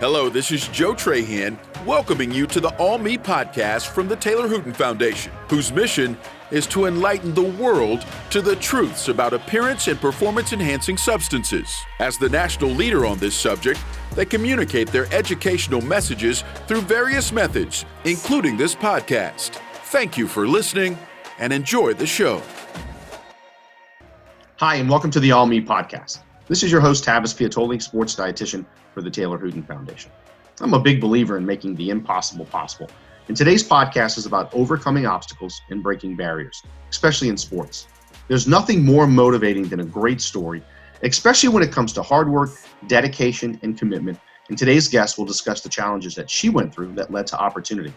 Hello, this is Joe Trahan, welcoming you to the All Me podcast from the Taylor Hooten Foundation, whose mission is to enlighten the world to the truths about appearance and performance-enhancing substances. As the national leader on this subject, they communicate their educational messages through various methods, including this podcast. Thank you for listening and enjoy the show. Hi, and welcome to the All Me podcast. This is your host, Tavis Piatoli, sports dietitian for the Taylor Hooten Foundation. I'm a big believer in making the impossible possible. And today's podcast is about overcoming obstacles and breaking barriers, especially in sports. There's nothing more motivating than a great story, especially when it comes to hard work, dedication, and commitment. And today's guest will discuss the challenges that she went through that led to opportunity.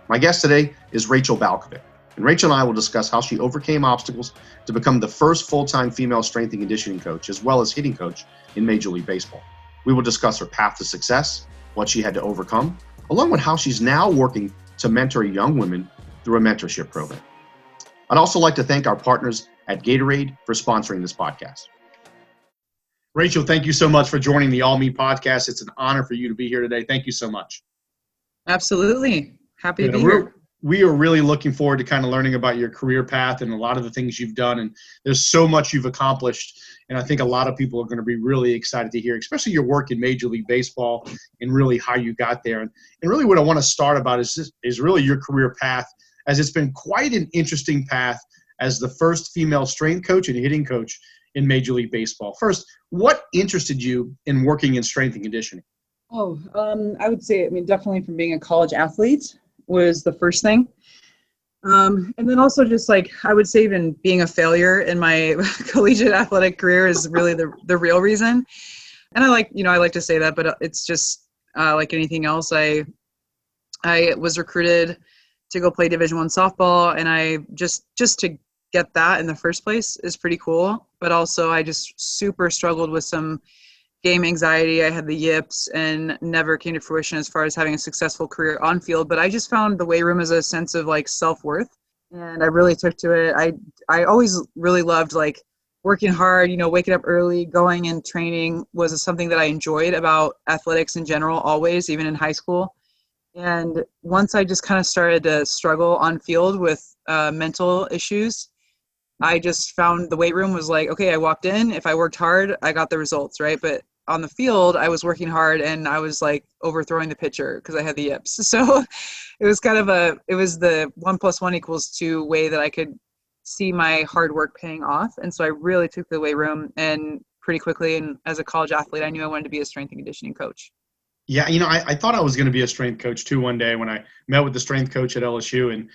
My guest today is Rachel Balkovec. And Rachel and I will discuss how she overcame obstacles to become the first full-time female strength and conditioning coach, as well as hitting coach in Major League Baseball. We will discuss her path to success, what she had to overcome, along with how she's now working to mentor young women through a mentorship program. I'd also like to thank our partners at Gatorade for sponsoring this podcast. Rachel, thank you so much for joining the All Me podcast. It's an honor for you to be here today. Thank you so much. Absolutely. Happy to be here. We are really looking forward to kind of learning about your career path and a lot of the things you've done. And there's so much you've accomplished. And I think a lot of people are going to be really excited to hear, especially your work in Major League Baseball and really how you got there. And really what I want to start about is really your career path, as it's been quite an interesting path as the first female strength coach and hitting coach in Major League Baseball. First, what interested you in working in strength and conditioning? I would say, definitely from being a college athlete was the first thing. And then also just I would say even being a failure in my collegiate athletic career is really the real reason. And I like to say that, but it's just like anything else. I was recruited to go play Division I softball, and I just to get that in the first place is pretty cool. But also I just super struggled with some game anxiety. I had the yips and never came to fruition as far as having a successful career on field. But I just found the weight room as a sense of self-worth. And I really took to it. I always really loved working hard, waking up early, going and training was something that I enjoyed about athletics in general, always, even in high school. And once I just kind of started to struggle on field with mental issues, I just found the weight room was okay, I walked in, if I worked hard, I got the results, right? But on the field, I was working hard and I was overthrowing the pitcher because I had the yips. So it was it was the 1 + 1 = 2 way that I could see my hard work paying off. And so I really took the weight room and pretty quickly. And as a college athlete, I knew I wanted to be a strength and conditioning coach. Yeah, I thought I was going to be a strength coach too one day when I met with the strength coach at LSU. And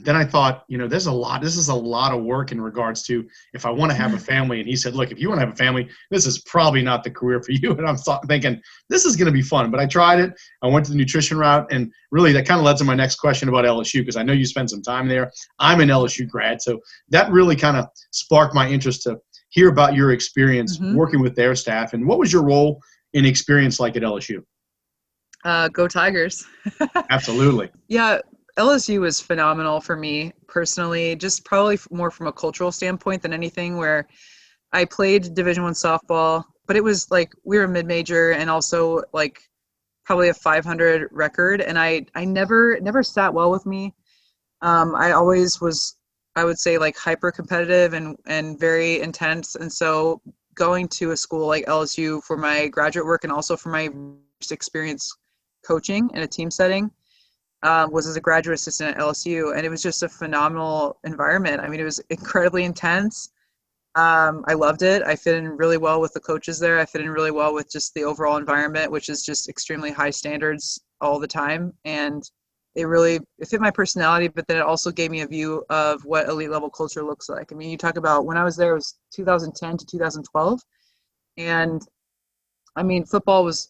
then I thought, this is a lot of work in regards to if I want to have a family. And he said, look, if you want to have a family, this is probably not the career for you. And I'm thinking, this is going to be fun. But I tried it. I went to the nutrition route. And really that kind of led to my next question about LSU, because I know you spent some time there. I'm an LSU grad. So that really kind of sparked my interest to hear about your experience working with their staff. And what was your role and experience like at LSU? Go Tigers. Absolutely. Yeah, LSU was phenomenal for me personally, just probably more from a cultural standpoint than anything, where I played Division I softball, but it was we were a mid-major and also probably a 500 record. And I never sat well with me. I always was, I would say hyper competitive and very intense. And so going to a school like LSU for my graduate work and also for my experience coaching in a team setting was as a graduate assistant at LSU, and it was just a phenomenal environment. It was incredibly intense. I loved it. I fit in really well with the coaches there. I fit in really well with just the overall environment, which is just extremely high standards all the time. And it fit my personality, but then it also gave me a view of what elite level culture looks like. You talk about when I was there, it was 2010 to 2012. And football was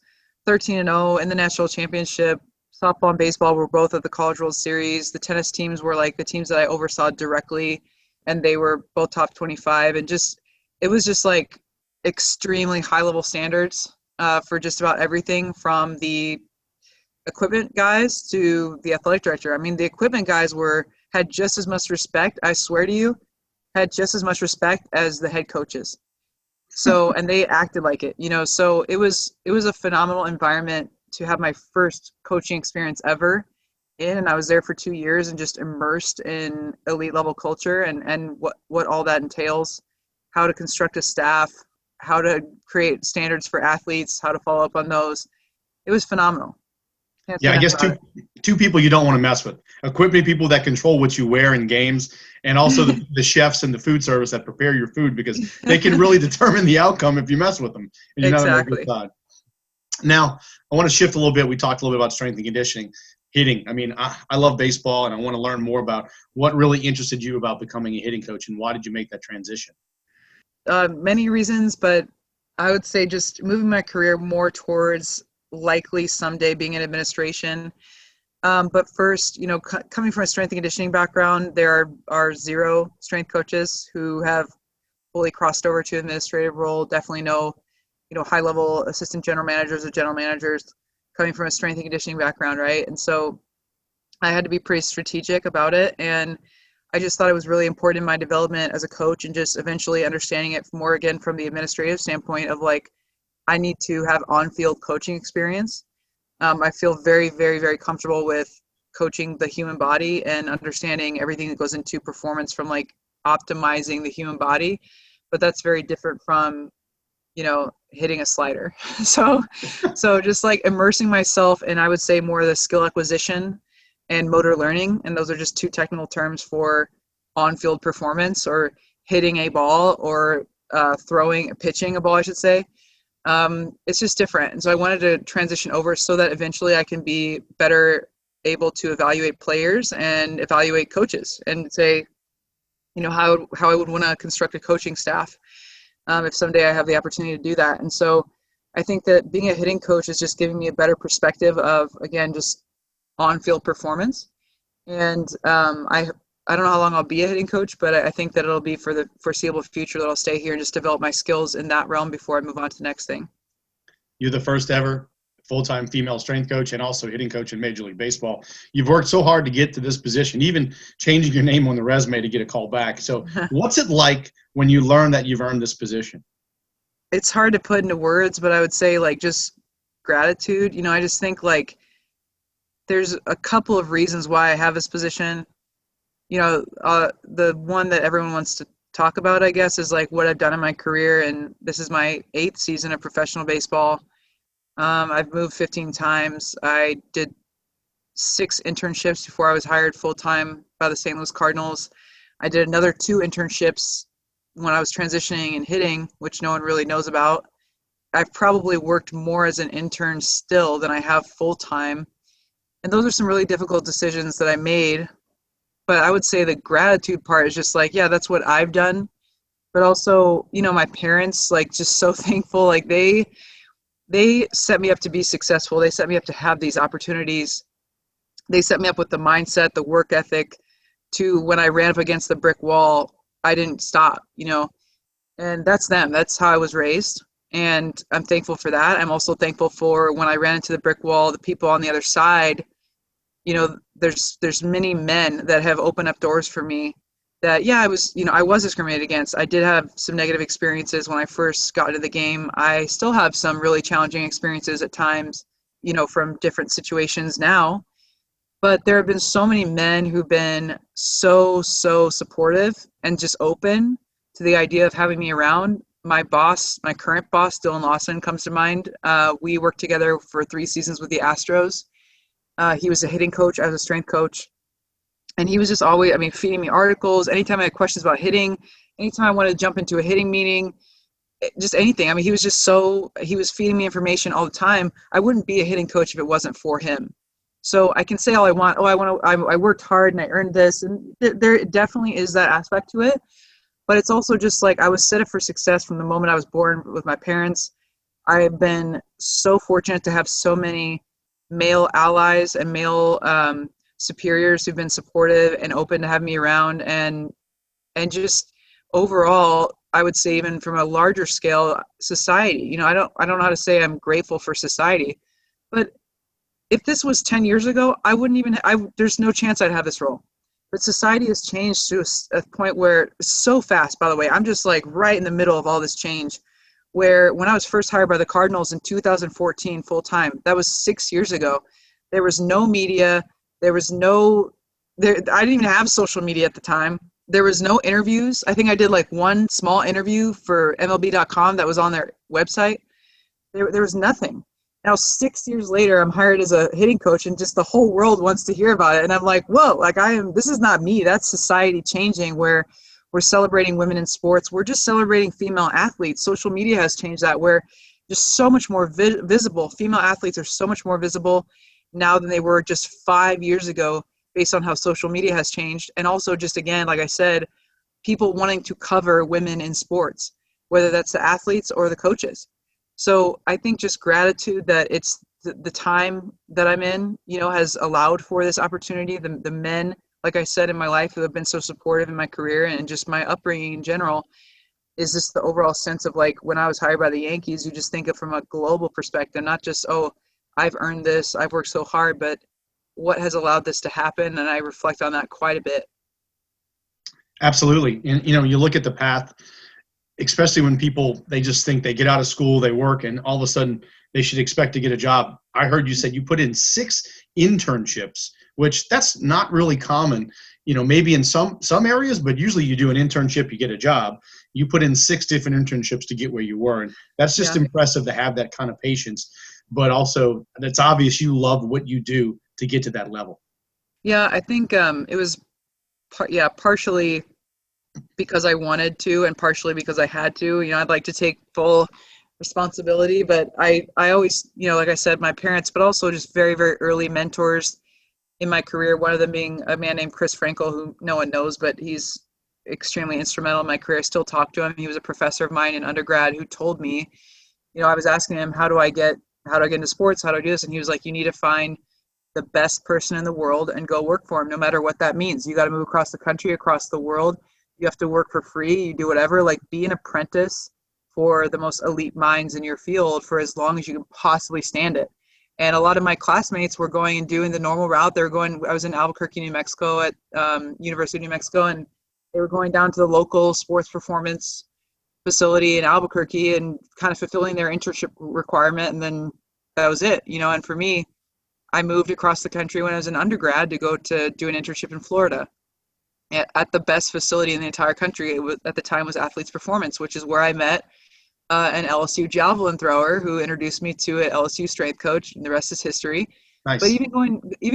13-0 in the national championship. Softball and baseball were both at the College World Series. The tennis teams were the teams that I oversaw directly, and they were both top 25. And it was just extremely high level standards for just about everything, from the equipment guys to the athletic director. The equipment guys had just as much respect, I swear to you, had just as much respect as the head coaches. So, and they acted like it, so it was a phenomenal environment to have my first coaching experience ever and I was there for 2 years and just immersed in elite level culture and what all that entails, how to construct a staff, how to create standards for athletes, how to follow up on those. It was phenomenal. Yeah, I guess two people you don't want to mess with. Equipment people that control what you wear in games, and also the chefs and the food service that prepare your food, because they can really determine the outcome if you mess with them. And you're not on a good side. Now, I want to shift a little bit. We talked a little bit about strength and conditioning, hitting. I mean, I love baseball, and I want to learn more about what really interested you about becoming a hitting coach, and why did you make that transition? Many reasons, but I would say just moving my career more towards likely someday being in administration. But first, coming from a strength and conditioning background, there are 0 strength coaches who have fully crossed over to administrative role. Definitely know, high-level assistant general managers or general managers coming from a strength and conditioning background, right? And so I had to be pretty strategic about it. And I just thought it was really important in my development as a coach and just eventually understanding it more again from the administrative standpoint of like, I need to have on-field coaching experience. I feel very, very, very comfortable with coaching the human body and understanding everything that goes into performance from like optimizing the human body. But that's very different from, hitting a slider. So just like immersing myself in, I would say, more of the skill acquisition and motor learning. And those are just 2 technical terms for on-field performance or hitting a ball or pitching a ball, I should say. It's just different. And so I wanted to transition over so that eventually I can be better able to evaluate players and evaluate coaches and say, how I would want to construct a coaching staff if someday I have the opportunity to do that. And so I think that being a hitting coach is just giving me a better perspective of, again, just on-field performance. And I don't know how long I'll be a hitting coach, but I think that it'll be for the foreseeable future that I'll stay here and just develop my skills in that realm before I move on to the next thing. You're the first ever full-time female strength coach and also hitting coach in Major League Baseball. You've worked so hard to get to this position, even changing your name on the resume to get a call back. So what's it like when you learn that you've earned this position? It's hard to put into words, but I would say like just gratitude. I just think like there's a couple of reasons why I have this position. The one that everyone wants to talk about, I guess, is like what I've done in my career. And this is my 8th season of professional baseball. I've moved 15 times. I did 6 internships before I was hired full-time by the St. Louis Cardinals. I did another 2 internships when I was transitioning and hitting, which no one really knows about. I've probably worked more as an intern still than I have full-time. And those are some really difficult decisions that I made. But I would say the gratitude part is just like, yeah, that's what I've done. But also, my parents, like, just so thankful. Like, they set me up to be successful. They set me up to have these opportunities. They set me up with the mindset, the work ethic to when I ran up against the brick wall, I didn't stop, and that's them. That's how I was raised. And I'm thankful for that. I'm also thankful for when I ran into the brick wall, the people on the other side. There's many men that have opened up doors for me that, yeah, I was discriminated against. I did have some negative experiences when I first got into the game. I still have some really challenging experiences at times, from different situations now. But there have been so many men who've been so supportive and just open to the idea of having me around. My boss, my current boss, Dylan Lawson, comes to mind. We worked together for 3 seasons with the Astros. He was a hitting coach. I was a strength coach. And he was just always, feeding me articles. Anytime I had questions about hitting, anytime I wanted to jump into a hitting meeting, just anything. He was just he was feeding me information all the time. I wouldn't be a hitting coach if it wasn't for him. So I can say all I want. I worked hard and I earned this. And there definitely is that aspect to it. But it's also just like I was set up for success from the moment I was born with my parents. I have been so fortunate to have so many male allies and male superiors who've been supportive and open to have me around. And just overall, I would say even from a larger scale, society. I don't know how to say I'm grateful for society. But if this was 10 years ago, there's no chance I'd have this role. But society has changed to a point where it's so fast, by the way. I'm just like right in the middle of all this change where when I was first hired by the Cardinals in 2014 full time, that was 6 years ago. There was no media. I didn't even have social media at the time. There was no interviews. I think I did like one small interview for MLB.com that was on their website. There was nothing. Now 6 years later, I'm hired as a hitting coach, and just the whole world wants to hear about it. And I'm like, whoa, like this is not me. That's society changing, where we're celebrating women in sports. We're just celebrating female athletes. Social media has changed that, where just so much more visible. Female athletes are so much more visible now than they were just 5 years ago, based on how social media has changed. And also, just again, like I said, people wanting to cover women in sports, whether that's the athletes or the coaches. So I think just gratitude that it's the time that I'm in, has allowed for this opportunity. The men, like I said, in my life who have been so supportive in my career and just my upbringing in general, is just the overall sense of like, when I was hired by the Yankees, you just think of from a global perspective, not just, oh, I've earned this, I've worked so hard, but what has allowed this to happen? And I reflect on that quite a bit. Absolutely. And, you look at the path, especially when people, they just think they get out of school, they work, and all of a sudden they should expect to get a job. I heard you said you put in 6 internships, which that's not really common, maybe in some areas, but usually you do an internship, you get a job. You put in 6 different internships to get where you were. And that's just impressive to have that kind of patience. But also, it's obvious you love what you do to get to that level. Yeah, I think it was, partially because I wanted to and partially because I had to. I'd like to take full responsibility, but I always, like I said, my parents, but also just very, very early mentors in my career. One of them being a man named Chris Frankel, who no one knows, but he's extremely instrumental in my career. I still talk to him. He was a professor of mine in undergrad who told me, I was asking him, how do I get into sports? How do I do this? And he was like, you need to find the best person in the world and go work for him, no matter what that means. You got to move across the country, across the world. You have to work for free. You do whatever, like be an apprentice for the most elite minds in your field for as long as you can possibly stand it. And a lot of my classmates were going and doing the normal route. I was in Albuquerque, New Mexico at University of New Mexico, and they were going down to the local sports performance facility in Albuquerque and kind of fulfilling their internship requirement. And then that was it, and for me, I moved across the country when I was an undergrad to go to do an internship in Florida at the best facility in the entire country. At the time was Athletes Performance, which is where I met an LSU javelin thrower who introduced me to an LSU strength coach, and the rest is history. Nice. But even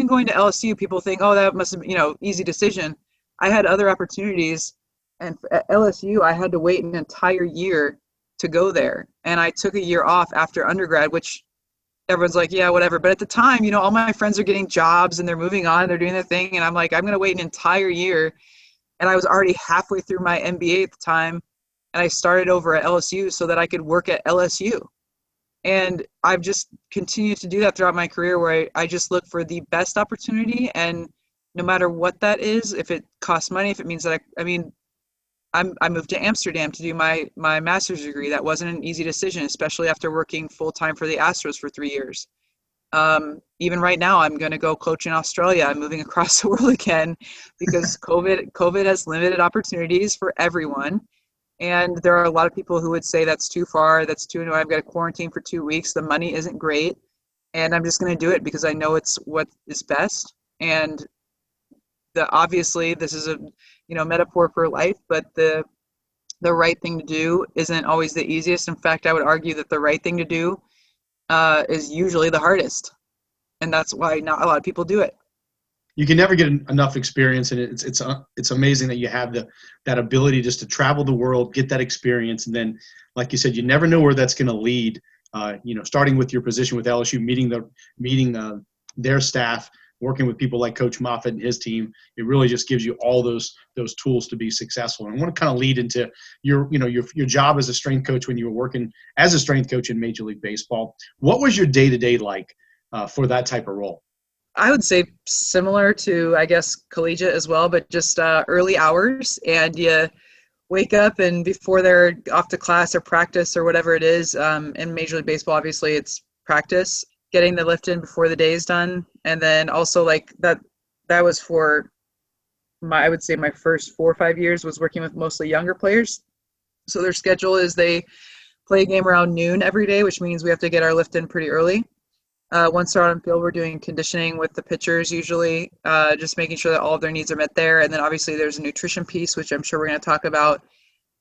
going to LSU, people think, oh, that must have been, easy decision. I had other opportunities, and at LSU, I had to wait an entire year to go there. And I took a year off after undergrad, which everyone's like, yeah, whatever. But at the time, all my friends are getting jobs and they're moving on, they're doing their thing. And I'm like, I'm going to wait an entire year. And I was already halfway through my MBA at the time. And I started over at LSU so that I could work at LSU. And I've just continued to do that throughout my career, where I just look for the best opportunity. And no matter what that is, if it costs money, if it means that I moved to Amsterdam to do my master's degree. That wasn't an easy decision, especially after working full-time for the Astros for 3 years. Even right now, I'm going to go coach in Australia. I'm moving across the world again because COVID has limited opportunities for everyone. And there are a lot of people who would say that's too far, that's too new. I've got to quarantine for 2 weeks. The money isn't great. And I'm just going to do it because I know it's what is best. And obviously this is a metaphor for life, but the right thing to do isn't always the easiest. In fact, I would argue that the right thing to do is usually the hardest, and that's why not a lot of people do it. You can never get enough experience, and it's amazing that you have that ability just to travel the world, get that experience, and then, like you said, you never know where that's going to lead. Starting with your position with LSU, meeting their staff, working with people like Coach Moffitt and his team, it really just gives you all those tools to be successful. And I want to kind of lead into your job as a strength coach when you were working as a strength coach in Major League Baseball. What was your day-to-day like for that type of role? I would say similar to, I guess, collegiate as well, but just early hours. And you wake up, and before they're off to class or practice or whatever it is, in Major League Baseball, obviously it's practice, getting the lift in before the day is done. And then also like that was for I would say my first 4 or 5 years was working with mostly younger players. So their schedule is they play a game around noon every day, which means we have to get our lift in pretty early. Once they're out on field, we're doing conditioning with the pitchers usually, just making sure that all of their needs are met there. And then obviously there's a nutrition piece, which I'm sure we're going to talk about,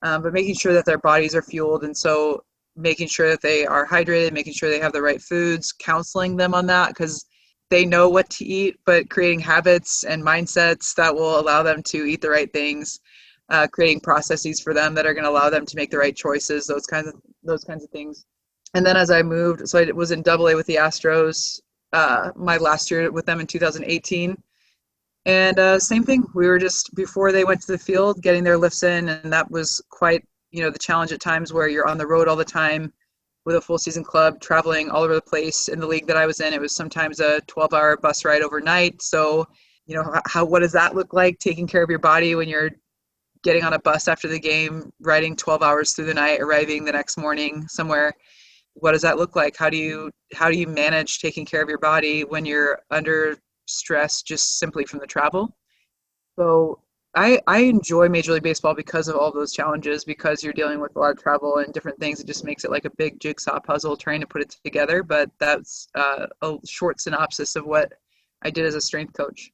but making sure that their bodies are fueled. And so making sure that they are hydrated, making sure they have the right foods, counseling them on that because they know what to eat, but creating habits and mindsets that will allow them to eat the right things, creating processes for them that are going to allow them to make the right choices, those kinds of things. And then as I moved, so I was in AA with the Astros my last year with them in 2018. And same thing, we were just, before they went to the field, getting their lifts in. And that was quite, the challenge at times where you're on the road all the time with a full season club, traveling all over the place. In the league that I was in, it was sometimes a 12-hour bus ride overnight. So, what does that look like, taking care of your body when you're getting on a bus after the game, riding 12 hours through the night, arriving the next morning somewhere? What does that look like? How do you manage taking care of your body when you're under stress just simply from the travel? So I enjoy Major League Baseball because of all those challenges, because you're dealing with a lot of travel and different things. It just makes it like a big jigsaw puzzle trying to put it together. But that's a short synopsis of what I did as a strength coach.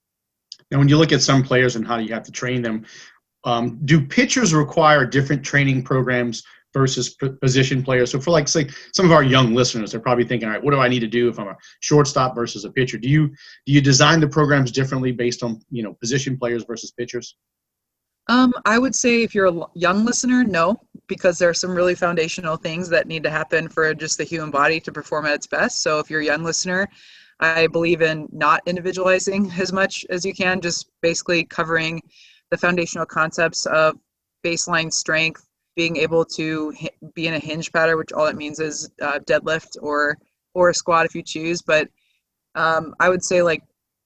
Now, when you look at some players and how you have to train them, do pitchers require different training programs versus position players? So for say some of our young listeners, they're probably thinking, all right, what do I need to do if I'm a shortstop versus a pitcher? Do you design the programs differently based on, position players versus pitchers? I would say if you're a young listener, no, because there are some really foundational things that need to happen for just the human body to perform at its best. So if you're a young listener, I believe in not individualizing as much as you can, just basically covering the foundational concepts of baseline strength, being able to be in a hinge pattern, which all that means is deadlift or a squat if you choose. But I would say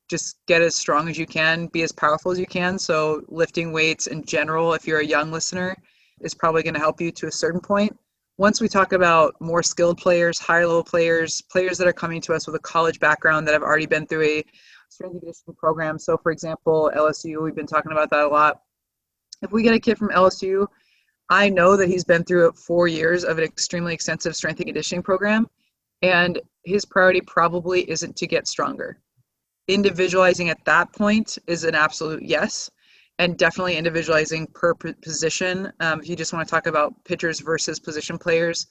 just get as strong as you can, be as powerful as you can. So lifting weights in general, if you're a young listener, is probably going to help you to a certain point. Once we talk about more skilled players, higher level players that are coming to us with a college background that have already been through a strength and conditioning program. So for example, LSU, we've been talking about that a lot. If we get a kid from LSU, I know that he's been through 4 years of an extremely extensive strength and conditioning program, and his priority probably isn't to get stronger. Individualizing at that point is an absolute yes, and definitely individualizing per position. If you just want to talk about pitchers versus position players,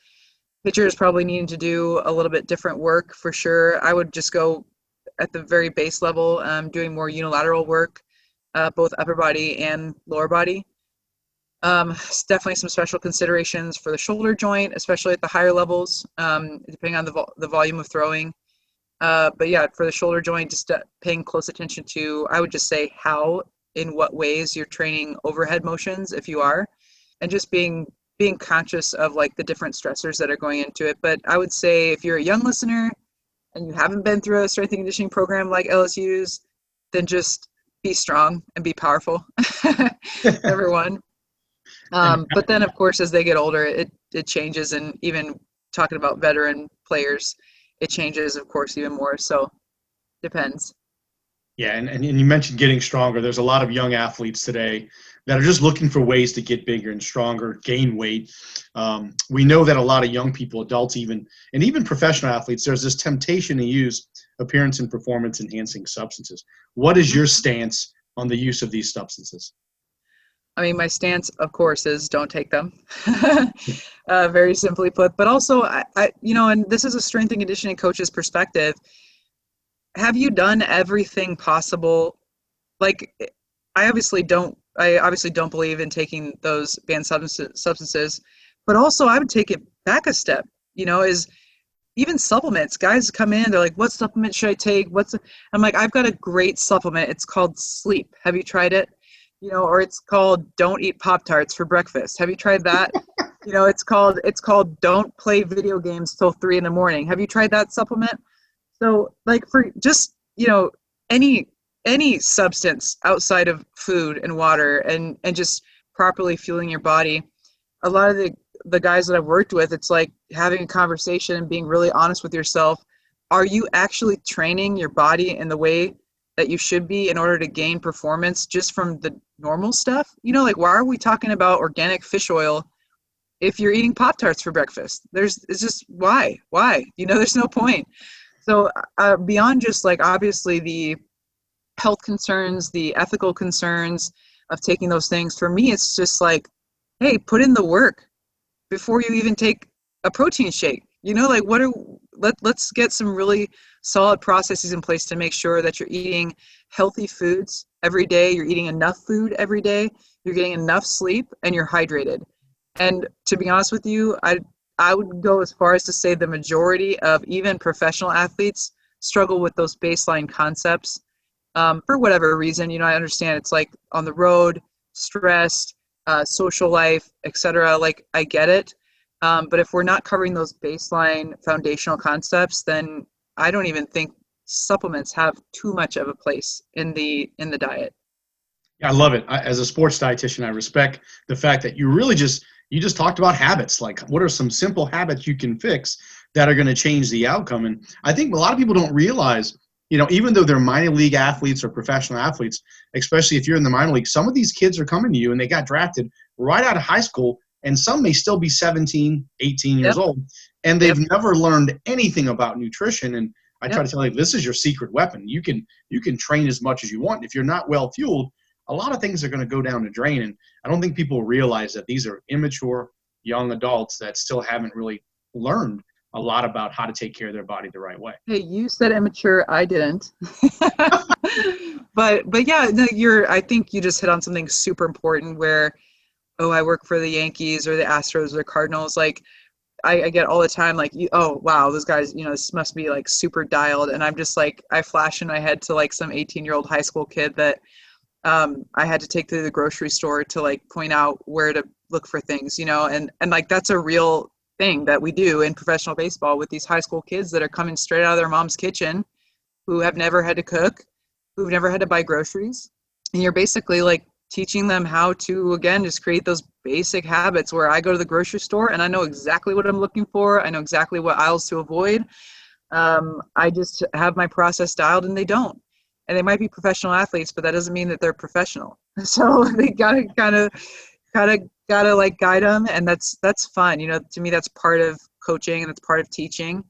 pitchers probably needing to do a little bit different work for sure. I would just go at the very base level, doing more unilateral work, both upper body and lower body. Definitely some special considerations for the shoulder joint, especially at the higher levels, depending on the volume of throwing. But yeah, for the shoulder joint, just paying close attention to, I would just say in what ways you're training overhead motions, if you are, and just being conscious of the different stressors that are going into it. But I would say if you're a young listener and you haven't been through a strength and conditioning program like LSU's, then just be strong and be powerful, number one. But then, of course, as they get older, it changes, and even talking about veteran players, it changes, of course, even more. So, depends. Yeah, and you mentioned getting stronger. There's a lot of young athletes today that are just looking for ways to get bigger and stronger, gain weight. We know that a lot of young people, adults even, and even professional athletes, there's this temptation to use appearance and performance-enhancing substances. What is your stance on the use of these substances? I mean, my stance, of course, is don't take them, very simply put. But also, I and this is a strength and conditioning coach's perspective. Have you done everything possible? I obviously don't believe in taking those banned substances. But also, I would take it back a step. Is even supplements. Guys come in, they're like, "What supplement should I take?" I'm like, "I've got a great supplement. It's called sleep. Have you tried it?" Or it's called don't eat Pop-Tarts for breakfast. Have you tried that? It's called don't play video games till 3 a.m. Have you tried that supplement? So for just, any substance outside of food and water and just properly fueling your body. A lot of the guys that I've worked with, it's like having a conversation and being really honest with yourself. Are you actually training your body in the way that you should be in order to gain performance just from the normal stuff? Why are we talking about organic fish oil if you're eating Pop-Tarts for breakfast. It's just why? There's no point. So beyond just like obviously the health concerns, the ethical concerns of taking those things, for me, it's just like, hey, put in the work before you even take a protein shake. Like let's get some really solid processes in place to make sure that you're eating healthy foods every day, you're eating enough food every day, you're getting enough sleep, and you're hydrated. And to be honest with you, I would go as far as to say the majority of even professional athletes struggle with those baseline concepts for whatever reason. I understand it's like on the road, stressed, social life, etc. Like I get it. But if we're not covering those baseline foundational concepts, then I don't even think supplements have too much of a place in the diet. Yeah, I love it. As a sports dietitian, I respect the fact that you just talked about habits. Like, what are some simple habits you can fix that are going to change the outcome? And I think a lot of people don't realize, even though they're minor league athletes or professional athletes, especially if you're in the minor league, some of these kids are coming to you and they got drafted right out of high school, and some may still be 17, 18 years old, and they've never learned anything about nutrition. And I try to tell you, this is your secret weapon. You can train as much as you want. If you're not well fueled, a lot of things are going to go down the drain. And I don't think people realize that these are immature young adults that still haven't really learned a lot about how to take care of their body the right way. Hey, you said immature, I didn't. but yeah, no, I think you just hit on something super important where, oh, I work for the Yankees or the Astros or the Cardinals. Like I get all the time, like, oh, wow, those guys, this must be like super dialed. And I'm just like, I flash in my head to like some 18-year-old high school kid that I had to take to the grocery store to like point out where to look for things, and like that's a real thing that we do in professional baseball with these high school kids that are coming straight out of their mom's kitchen, who have never had to cook, who've never had to buy groceries. And you're basically like teaching them how to, again, just create those basic habits where I go to the grocery store and I know exactly what I'm looking for. I know exactly what aisles to avoid. I just have my process dialed, and they don't. And they might be professional athletes, but that doesn't mean that they're professional. So they gotta like guide them, and that's fun. To me, that's part of coaching and it's part of teaching.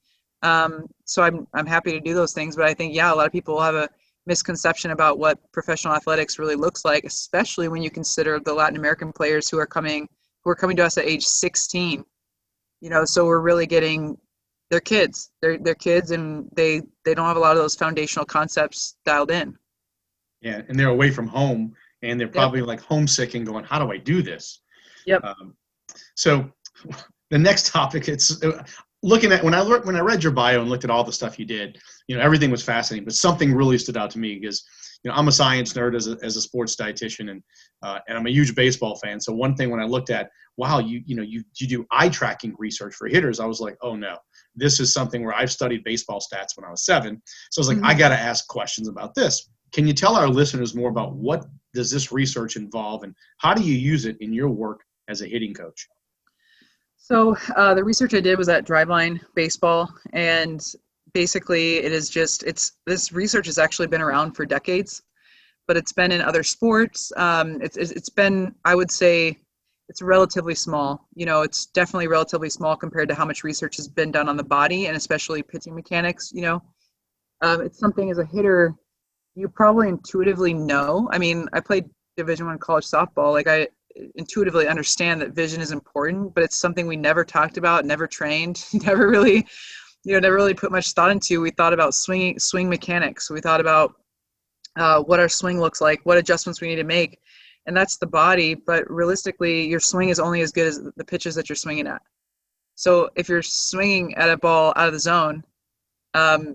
So I'm happy to do those things, but I think a lot of people have a misconception about what professional athletics really looks like, especially when you consider the Latin American players who are coming to us at age 16. So we're really getting. They're kids. They're kids, and they don't have a lot of those foundational concepts dialed in. Yeah, and they're away from home, and they're probably like homesick and going, "How do I do this?" Yep. So the next topic, it's looking at when I read your bio and looked at all the stuff you did. Everything was fascinating, but something really stood out to me because I'm a science nerd as a sports dietitian, and I'm a huge baseball fan. So one thing when I looked at, wow, you do eye tracking research for hitters, I was like, oh no. This is something where I've studied baseball stats when I was 7. So I was like, I got to ask questions about this. Can you tell our listeners more about what does this research involve, and how do you use it in your work as a hitting coach? So the research I did was at Driveline Baseball, and basically this research has actually been around for decades, but it's been in other sports. It's been, I would say, it's relatively small. It's definitely relatively small compared to how much research has been done on the body, and especially pitching mechanics. It's something as a hitter you probably intuitively know. I mean, I played Division I college softball. Like I intuitively understand that vision is important, but it's something we never talked about, never trained, never really put much thought into. We thought about swing mechanics. We thought about what our swing looks like, what adjustments we need to make. And that's the body, but realistically, your swing is only as good as the pitches that you're swinging at. So if you're swinging at a ball out of the zone,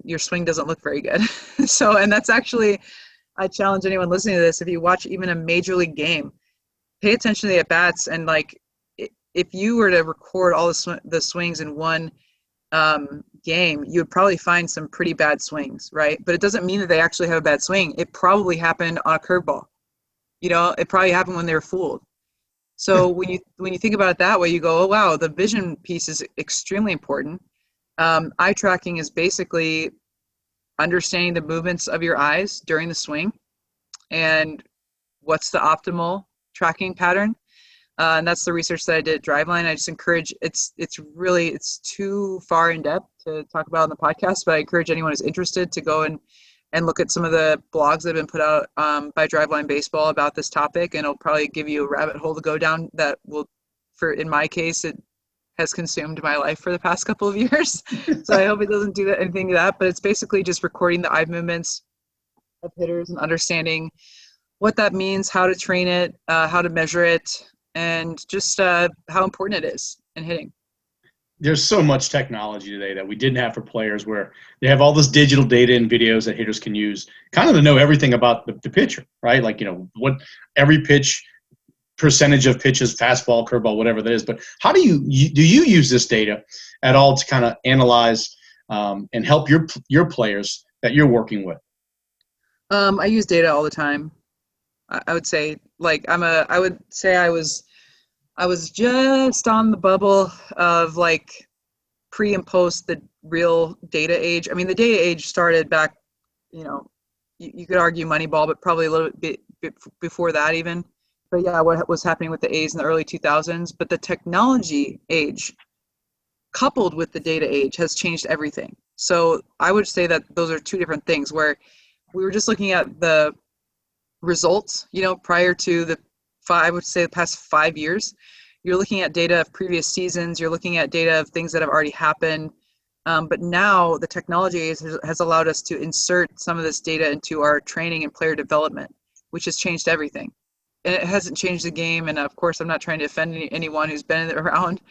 your swing doesn't look very good. And that's actually, I challenge anyone listening to this, if you watch even a major league game, pay attention to the at-bats, and like, if you were to record all the swings in one game, you would probably find some pretty bad swings, right? But it doesn't mean that they actually have a bad swing. It probably happened on a curveball. It probably happened when they were fooled. So when you think about it that way, you go, oh, wow, the vision piece is extremely important. Eye tracking is basically understanding the movements of your eyes during the swing and what's the optimal tracking pattern. And that's the research that I did at Driveline. I just encourage, it's too far in depth to talk about on the podcast, but I encourage anyone who's interested to go and look at some of the blogs that have been put out by Driveline Baseball about this topic, and it'll probably give you a rabbit hole to go down that will, in my case, it has consumed my life for the past couple of years. So I hope it doesn't do anything to that, but it's basically just recording the eye movements of hitters and understanding what that means, how to train it, how to measure it, and just how important it is in hitting. There's so much technology today that we didn't have for players, where they have all this digital data and videos that hitters can use kind of to know everything about the pitcher, right? Like, what every pitch, percentage of pitches, fastball, curveball, whatever that is. But how do you use this data at all to kind of analyze and help your players that you're working with? I use data all the time. I would say, I was just on the bubble of like pre and post the real data age. I mean, the data age started back, you could argue Moneyball, but probably a little bit before that even. But yeah, what was happening with the A's in the early 2000s. But the technology age coupled with the data age has changed everything. So I would say that those are two different things, where we were just looking at the results, prior to I would say the past 5 years. You're looking at data of previous seasons, you're looking at data of things that have already happened. But now the technology has allowed us to insert some of this data into our training and player development, which has changed everything. And it hasn't changed the game. And of course, I'm not trying to offend anyone who's been around.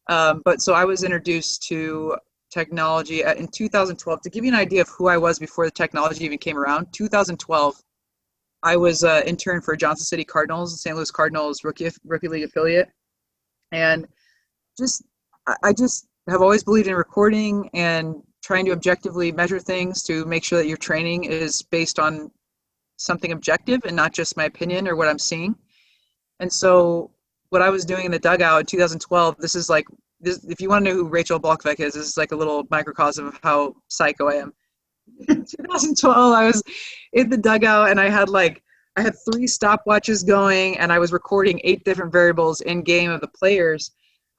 But so I was introduced to technology in 2012. To give you an idea of who I was before the technology even came around, 2012, I was an intern for Johnson City Cardinals, the St. Louis Cardinals rookie league affiliate. And I just have always believed in recording and trying to objectively measure things to make sure that your training is based on something objective and not just my opinion or what I'm seeing. And so what I was doing in the dugout in 2012, if you want to know who Rachel Balkovec is, this is like a little microcosm of how psycho I am. In 2012, I was in the dugout and I had 3 stopwatches going, and I was recording 8 different variables in game of the players.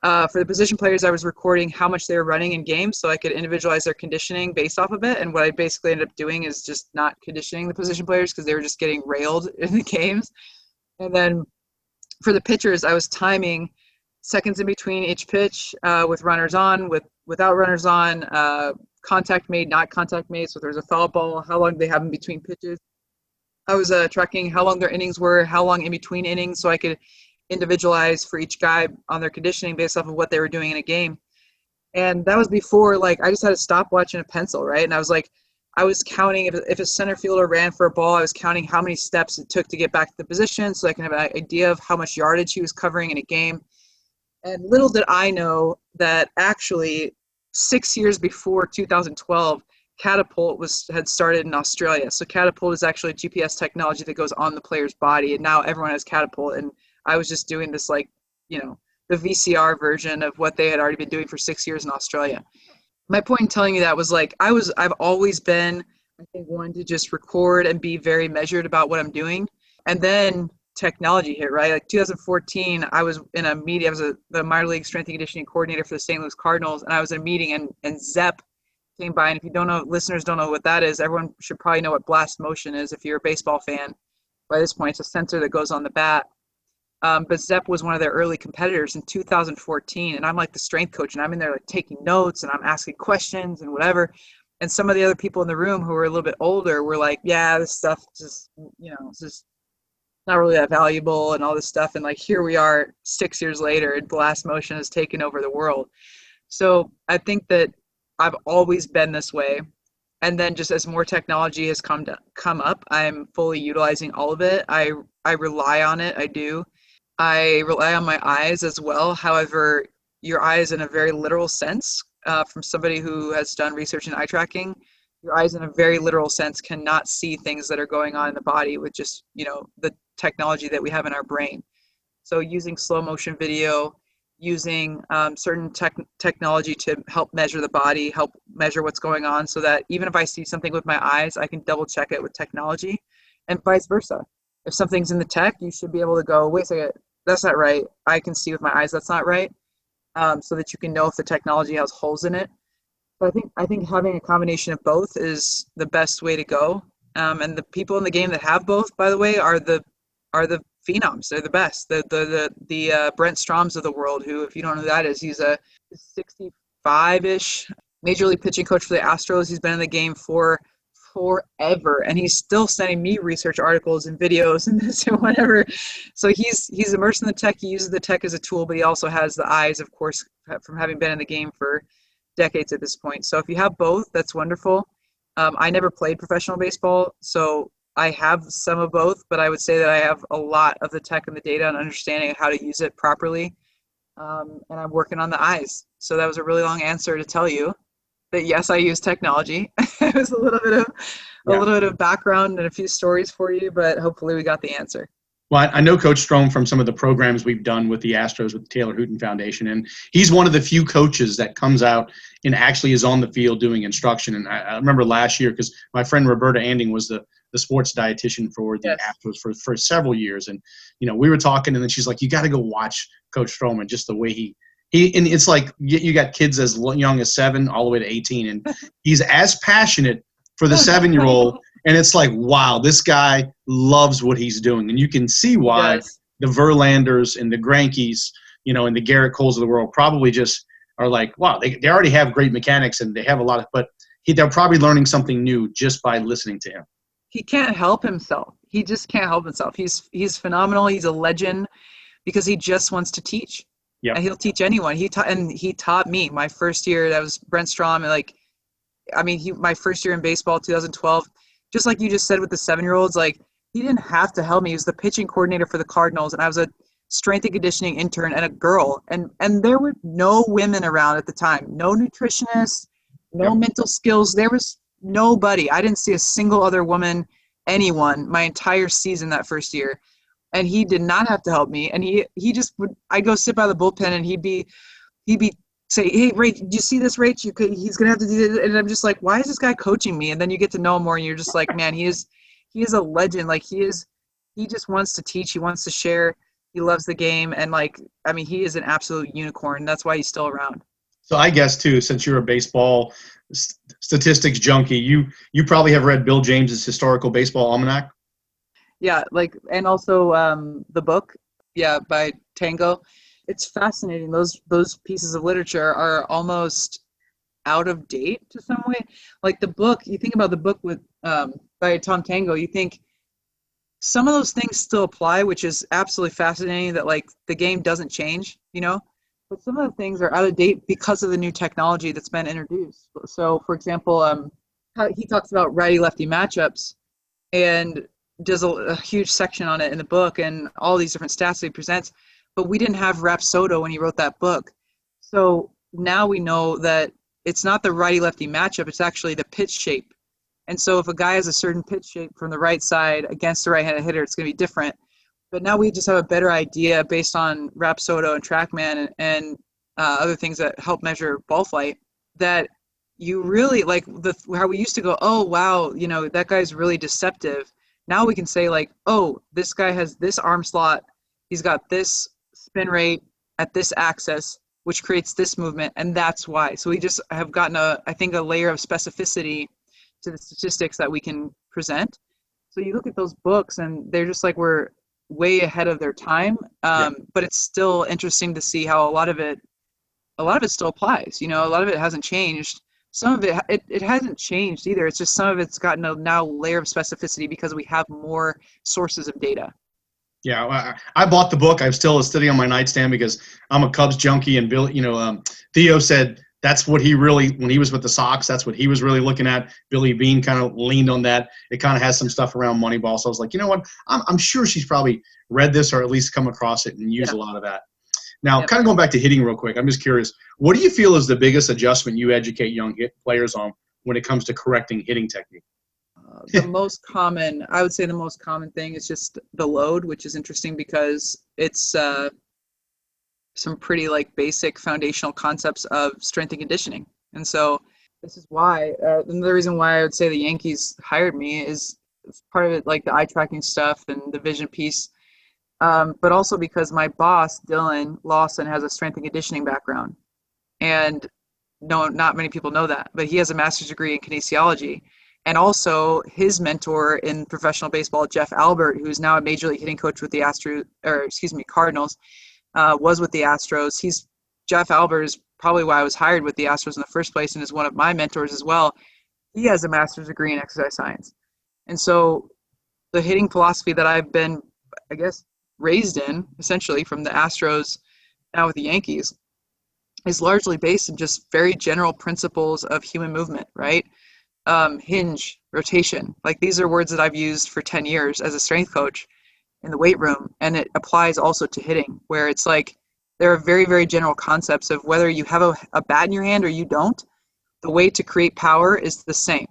For the position players, I was recording how much they were running in game so I could individualize their conditioning based off of it. And what I basically ended up doing is just not conditioning the position players because they were just getting railed in the games. And then for the pitchers, I was timing seconds in between each pitch with runners on, without runners on, contact made, not contact made. So if there's a foul ball, how long they have in between pitches. I was tracking how long their innings were, how long in between innings, so I could individualize for each guy on their conditioning based off of what they were doing in a game. And that was before, I just had a stopwatch and a pencil, right? And I was counting if a center fielder ran for a ball, I was counting how many steps it took to get back to the position so I can have an idea of how much yardage he was covering in a game. And little did I know that actually 6 years before 2012, Catapult had started in Australia. So Catapult is actually GPS technology that goes on the player's body, and now everyone has Catapult. And I was just doing this the VCR version of what they had already been doing for 6 years in Australia. My point in telling you that was I've always been, I think, one to just record and be very measured about what I'm doing. And then technology hit, right? 2014, I was in a meeting. I was the minor league strength and conditioning coordinator for the St. Louis Cardinals, and I was in a meeting, and Zep came by. And if you don't know, listeners don't know what that is, everyone should probably know what blast motion is if you're a baseball fan. By this point, it's a sensor that goes on the bat. But Zep was one of their early competitors in 2014, and I'm like the strength coach, and I'm in there taking notes, and I'm asking questions and whatever. And some of the other people in the room who were a little bit older were like, yeah, this stuff just, it's just not really that valuable and all this stuff. And here we are 6 years later, and blast motion has taken over the world. So I think that I've always been this way. And then just as more technology has come up, I'm fully utilizing all of it. I rely on it. I do. I rely on my eyes as well. However, your eyes in a very literal sense, from somebody who has done research in eye tracking, your eyes in a very literal sense cannot see things that are going on in the body with just, the technology that we have in our brain. So using slow motion video, using certain technology to help measure the body, help measure what's going on, so that even if I see something with my eyes, I can double check it with technology, and vice versa. If something's in the tech, you should be able to go, wait a second, that's not right. I can see with my eyes that's not right, so that you can know if the technology has holes in it. But I think having a combination of both is the best way to go. And the people in the game that have both, by the way, are the phenoms. They're the best. The Brent Stroms of the world, who, if you don't know who that is, he's a 65-ish major league pitching coach for the Astros. He's been in the game for forever, and he's still sending me research articles and videos and this and whatever. So he's immersed in the tech. He uses the tech as a tool, but he also has the eyes, of course, from having been in the game for decades at this point. So if you have both, that's wonderful. I never played professional baseball, so I have some of both, but I would say that I have a lot of the tech and the data and understanding of how to use it properly. And I'm working on the eyes. So that was a really long answer to tell you that yes, I use technology. It was a little bit of background and a few stories for you, but hopefully we got the answer. Well, I know Coach Strom from some of the programs we've done with the Astros with the Taylor Hooten Foundation, and he's one of the few coaches that comes out and actually is on the field doing instruction. And I remember last year, because my friend Roberta Anding was the sports dietitian for the Astros for several years, and we were talking, and then she's like, "You got to go watch Coach Strom and just the way he and it's like you got kids as young as 7 all the way to 18, and he's as passionate for the 7-year-old." And it's like, wow, this guy loves what he's doing. And you can see why the Verlanders and the Grankes, and the Garrett Coles of the world probably just are like, wow, they already have great mechanics and they have a lot of, but they're probably learning something new just by listening to him. He can't help himself. He just can't help himself. He's phenomenal. He's a legend because he just wants to teach. Yeah, and he'll teach anyone. He taught me my first year. That was Brent Strom. My first year in baseball, 2012. Just like you just said with the 7-year-olds, like, he didn't have to help me. He was the pitching coordinator for the Cardinals, and I was a strength and conditioning intern and a girl. And there were no women around at the time. No nutritionists, no mental skills. There was nobody. I didn't see a single other woman, anyone, my entire season that first year. And he did not have to help me. And he just would – I'd go sit by the bullpen, and he'd be say, "Hey, Rach, did you see this, Rach? He's going to have to do this." And I'm just like, why is this guy coaching me? And then you get to know him more, and you're just like, man, he is a legend. Like, he just wants to teach. He wants to share. He loves the game. And, he is an absolute unicorn. That's why he's still around. So I guess, too, since you're a baseball statistics junkie, you probably have read Bill James's Historical Baseball Almanac. Yeah, and also the book, by Tango. It's fascinating. Those pieces of literature are almost out of date to some way. Like the book, you think about the book with by Tom Tango, you think some of those things still apply, which is absolutely fascinating that the game doesn't change, but some of the things are out of date because of the new technology that's been introduced. So for example, how he talks about righty-lefty matchups and does a huge section on it in the book and all these different stats that he presents. But we didn't have Rapsodo when he wrote that book. So now we know that it's not the righty-lefty matchup, it's actually the pitch shape. And so if a guy has a certain pitch shape from the right side against the right-handed hitter, it's going to be different. But now we just have a better idea based on Rapsodo and TrackMan and other things that help measure ball flight, that you really, how we used to go, oh, wow, that guy's really deceptive. Now we can say, oh, this guy has this arm slot, he's got this spin rate at this axis, which creates this movement, and that's why. So we just have gotten a layer of specificity to the statistics that we can present. So you look at those books, and they're just we're way ahead of their time. But it's still interesting to see how a lot of it still applies. A lot of it hasn't changed. Some of it hasn't changed either. It's just some of it's gotten a now layer of specificity because we have more sources of data. Yeah, I bought the book. I'm still sitting on my nightstand because I'm a Cubs junkie, and Bill, Theo said that's what he really, when he was with the Sox, that's what he was really looking at. Billy Beane kind of leaned on that. It kind of has some stuff around Moneyball. So I was like, you know what? I'm sure she's probably read this or at least come across it and used a lot of that. Now, kind of going back to hitting real quick, I'm just curious, what do you feel is the biggest adjustment you educate young players on when it comes to correcting hitting technique? The most common thing is just the load, which is interesting because it's some pretty basic foundational concepts of strength and conditioning. And so this is why, another reason why I would say the Yankees hired me is part of it, the eye tracking stuff and the vision piece. but also because my boss, Dylan Lawson, has a strength and conditioning background. And no, not many people know that, but he has a master's degree in kinesiology. And also his mentor in professional baseball, Jeff Albert, who's now a major league hitting coach with the Cardinals, was with the Astros. Jeff Albert is probably why I was hired with the Astros in the first place and is one of my mentors as well. He has a master's degree in exercise science. And so the hitting philosophy that I've been, I guess, raised in, essentially from the Astros now with the Yankees, is largely based in just very general principles of human movement, right? Hinge, rotation. Like, these are words that I've used for 10 years as a strength coach in the weight room. And it applies also to hitting, where it's like, there are very, very general concepts of whether you have a bat in your hand or you don't, the way to create power is the same.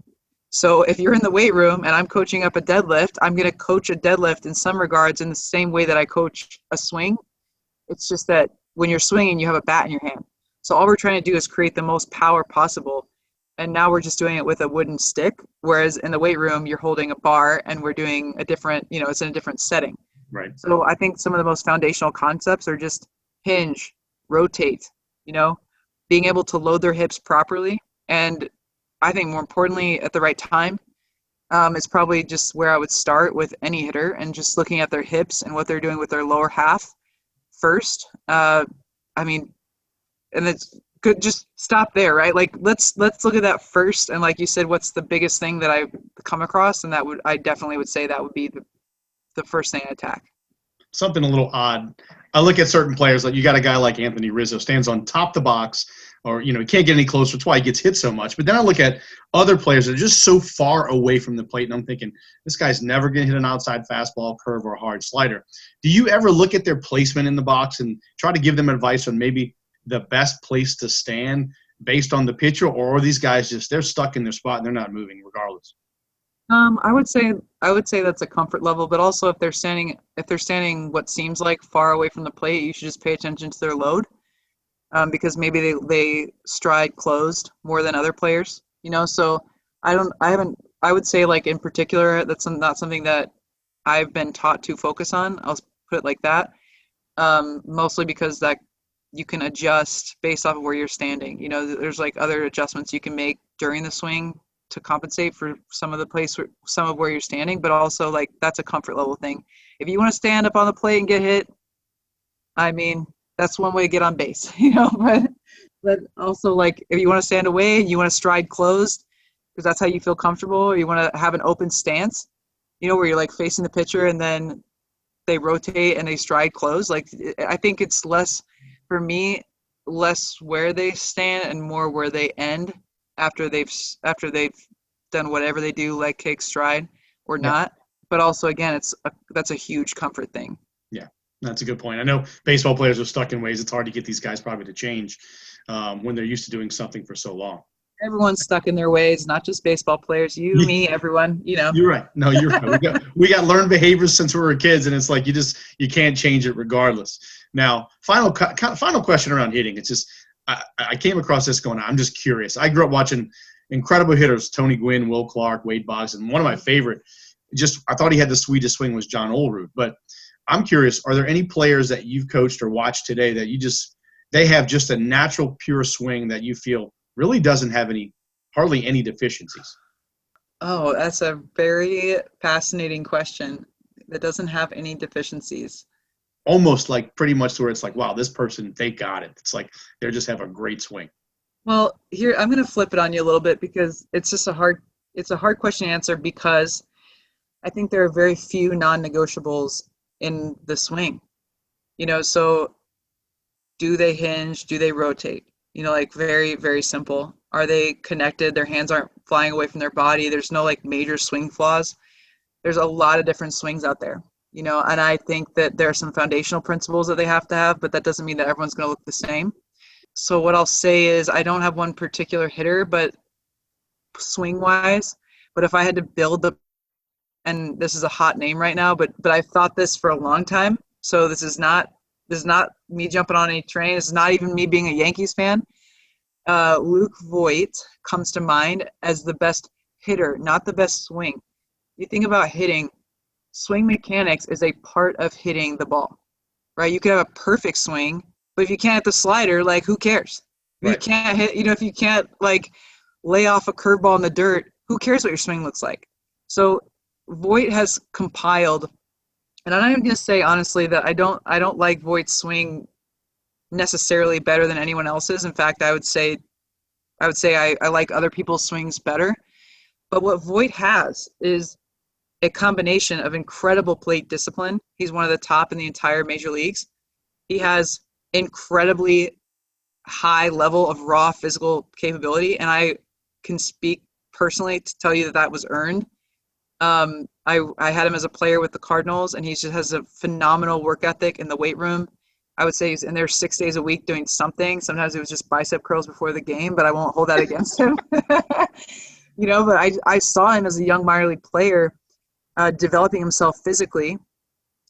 So if you're in the weight room and I'm coaching up a deadlift, I'm going to coach a deadlift in some regards in the same way that I coach a swing. It's just that when you're swinging, you have a bat in your hand. So all we're trying to do is create the most power possible. And now we're just doing it with a wooden stick, whereas in the weight room, you're holding a bar and we're doing a different, it's in a different setting. Right. So I think some of the most foundational concepts are just hinge, rotate, being able to load their hips properly. And I think more importantly, at the right time, is probably just where I would start with any hitter, and just looking at their hips and what they're doing with their lower half first. And it's good. Just stop there, right? Like, let's look at that first. And like you said, what's the biggest thing that I've come across? And I definitely would say that would be the first thing I attack. Something a little odd. I look at certain players, like you got a guy like Anthony Rizzo, stands on top of the box, or, he can't get any closer. That's why he gets hit so much. But then I look at other players that are just so far away from the plate, and I'm thinking, this guy's never going to hit an outside fastball, curve, or a hard slider. Do you ever look at their placement in the box and try to give them advice on maybe the best place to stand based on the pitcher, or are these guys they're stuck in their spot and they're not moving regardless? I would say that's a comfort level, but also if they're standing what seems like far away from the plate, you should just pay attention to their load, because maybe they stride closed more than other players, So I would say, like, in particular, that's not something that I've been taught to focus on. I'll put it like that, mostly because that you can adjust based off of where you're standing. There's like other adjustments you can make during the swing to compensate for some of where you're standing, but also, like, that's a comfort level thing. If you want to stand up on the plate and get hit, that's one way to get on base, but also, like, if you want to stand away and you want to stride closed because that's how you feel comfortable, or you want to have an open stance, where you're like facing the pitcher and then they rotate and they stride closed. Like, I think it's less where they stand and more where they end after they've done whatever they do, leg kick, stride, or not. But also, again, that's a huge comfort thing. Yeah, that's a good point. I know baseball players are stuck in ways it's hard to get these guys probably to change when they're used to doing something for so long. Everyone's stuck in their ways, not just baseball players. You, me, everyone. You're right. No, you're right. We got learned behaviors since we were kids, and it's like you can't change it regardless. Now, final question around hitting. It's just I came across this going, I'm just curious. I grew up watching incredible hitters, Tony Gwynn, Will Clark, Wade Boggs, and one of my favorite, I thought he had the sweetest swing, was John Olerud. But I'm curious, are there any players that you've coached or watched today that they have just a natural, pure swing that you feel really doesn't have hardly any deficiencies? Oh, that's a very fascinating question. That doesn't have any deficiencies. Almost like pretty much where it's like, wow, this person, they got it. It's like they just have a great swing. Well, here, I'm going to flip it on you a little bit, because it's a hard question to answer, because I think there are very few non-negotiables in the swing. So do they hinge? Do they rotate? Like, very, very simple. Are they connected? Their hands aren't flying away from their body. There's no, like, major swing flaws. There's a lot of different swings out there, and I think that there are some foundational principles that they have to have, but that doesn't mean that everyone's going to look the same. So what I'll say is, I don't have one particular hitter, but swing-wise, but if I had to build and this is a hot name right now, but I've thought this for a long time, so this is not me jumping on any train. This is not even me being a Yankees fan. Luke Voit comes to mind as the best hitter, not the best swing. You think about hitting, swing mechanics is a part of hitting the ball, right? You could have a perfect swing, but if you can't hit the slider, like, who cares? If you can't hit, if you can't like lay off a curveball in the dirt, who cares what your swing looks like? So Voigt has compiled, and I'm not even going to say honestly that I don't like Voigt's swing necessarily better than anyone else's. In fact, I would say I like other people's swings better. But what Voigt has is a combination of incredible plate discipline. He's one of the top in the entire major leagues. He has incredibly high level of raw physical capability, and I can speak personally to tell you that was earned. I had him as a player with the Cardinals, and he just has a phenomenal work ethic in the weight room. I would say he's in there 6 days a week doing something. Sometimes it was just bicep curls before the game, but I won't hold that against him. But I saw him as a young minor league player developing himself physically.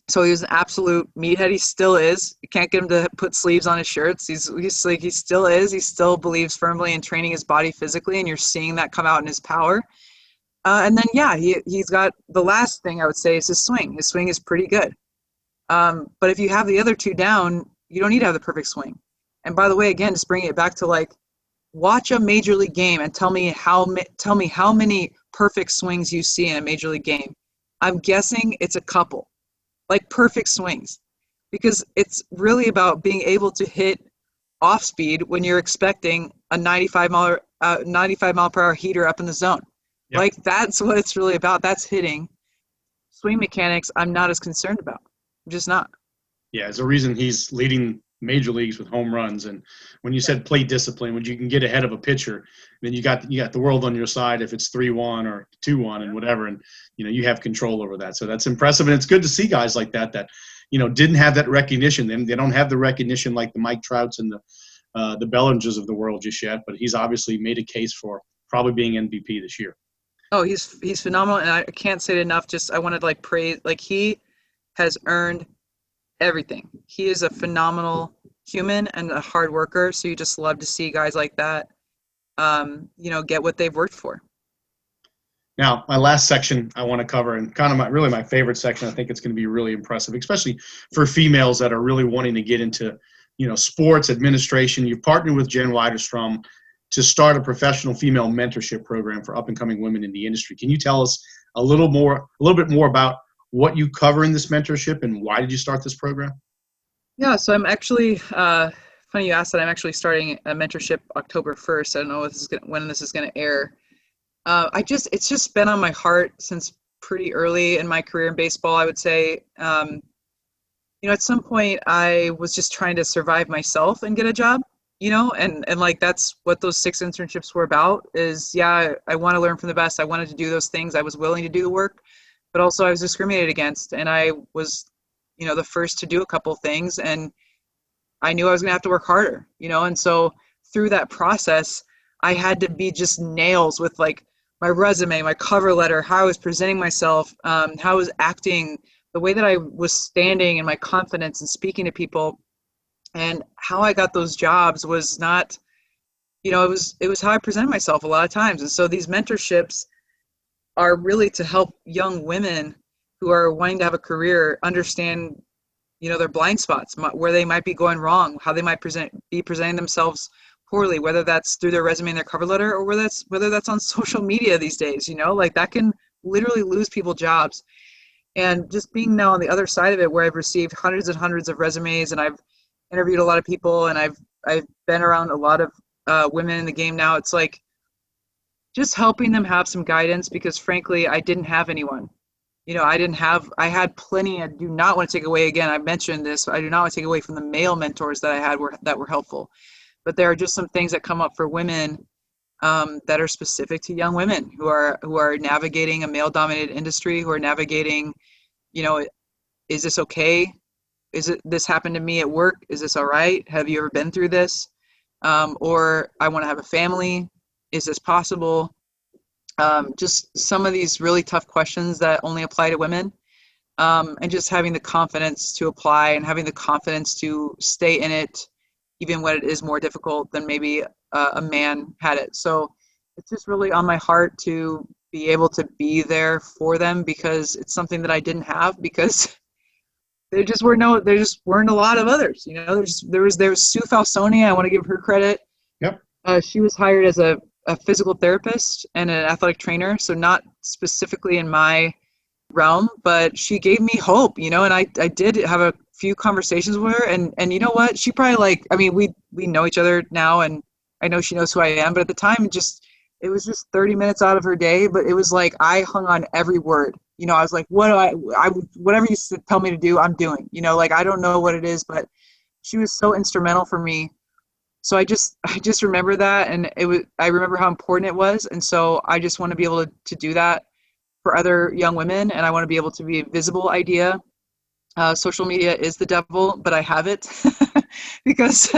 So he was an absolute meathead. He still is. You can't get him to put sleeves on his shirts. He still is. He still believes firmly in training his body physically, and you're seeing that come out in his power. And then, he's got the last thing I would say is his swing. His swing is pretty good. But if you have the other two down, you don't need to have the perfect swing. And by the way, again, just bringing it back to like, watch a major league game and tell me how many perfect swings you see in a major league game. I'm guessing it's a couple, like perfect swings, because it's really about being able to hit off speed when you're expecting a 95 mile per hour heater up in the zone. Yep. Like, that's what it's really about. That's hitting. Swing mechanics, I'm not as concerned about. I'm just not. Yeah, there's a reason he's leading major leagues with home runs. And when you said plate discipline, when you can get ahead of a pitcher, then you got the world on your side if it's 3-1 or 2-1 and whatever, and you have control over that. So that's impressive, and it's good to see guys like that didn't have that recognition. They don't have the recognition like the Mike Trouts and the Bellingers of the world just yet, but he's obviously made a case for probably being MVP this year. Oh, he's phenomenal, and I can't say it enough. Just I wanted to praise, he has earned everything. He is a phenomenal human and a hard worker. So you just love to see guys like that, get what they've worked for. Now, my last section I want to cover, and kind of my favorite section, I think it's going to be really impressive, especially for females that are really wanting to get into, sports administration. You've partnered with Jen Widerstrom to start a professional female mentorship program for up-and-coming women in the industry. Can you tell us a little bit more about what you cover in this mentorship and why did you start this program? Yeah, so I'm actually, funny you asked that, I'm actually starting a mentorship October 1st. I don't know when this is going to air. It's just been on my heart since pretty early in my career in baseball, I would say. At some point I was just trying to survive myself and get a job, and that's what those 6 internships were about is, I want to learn from the best. I wanted to do those things. I was willing to do the work, but also I was discriminated against, and I was, the first to do a couple things, and I knew I was going to have to work harder, and so through that process, I had to be just nails with my resume, my cover letter, how I was presenting myself, how I was acting, the way that I was standing and my confidence and speaking to people. And how I got those jobs was not, it was how I presented myself a lot of times. And so these mentorships are really to help young women who are wanting to have a career understand, their blind spots, where they might be going wrong, how they might be presenting themselves poorly, whether that's through their resume and their cover letter or whether that's on social media these days, that can literally lose people jobs. And just being now on the other side of it, where I've received hundreds and hundreds of resumes, and I've interviewed a lot of people, and I've been around a lot of women in the game now, it's just helping them have some guidance, because frankly, I didn't have anyone. I had plenty. I do not want to take away, again, I mentioned this, I do not want to take away from the male mentors that I had that were helpful. But there are just some things that come up for women that are specific to young women who are navigating a male-dominated industry, who are navigating, is this okay? This happened to me at work? Is this all right? Have you ever been through this? Or I want to have a family. Is this possible? Just some of these really tough questions that only apply to women. And just having the confidence to apply and having the confidence to stay in it, even when it is more difficult than maybe a man had it. So it's just really on my heart to be able to be there for them, because it's something that I didn't have, because there just weren't a lot of others. There was Sue Falsoni. I want to give her credit. Yep. She was hired as a physical therapist and an athletic trainer, so not specifically in my realm, but she gave me hope, and I did have a few conversations with her, and you know what? She probably we know each other now, and I know she knows who I am, but at the time it was just 30 minutes out of her day, but it was like I hung on every word. I was like, whatever you tell me to do, I'm doing. I don't know what it is, but she was so instrumental for me. So I just remember that, and I remember how important it was, and so I just want to be able to do that for other young women, and I want to be able to be a visible idea. Social media is the devil, but I have it because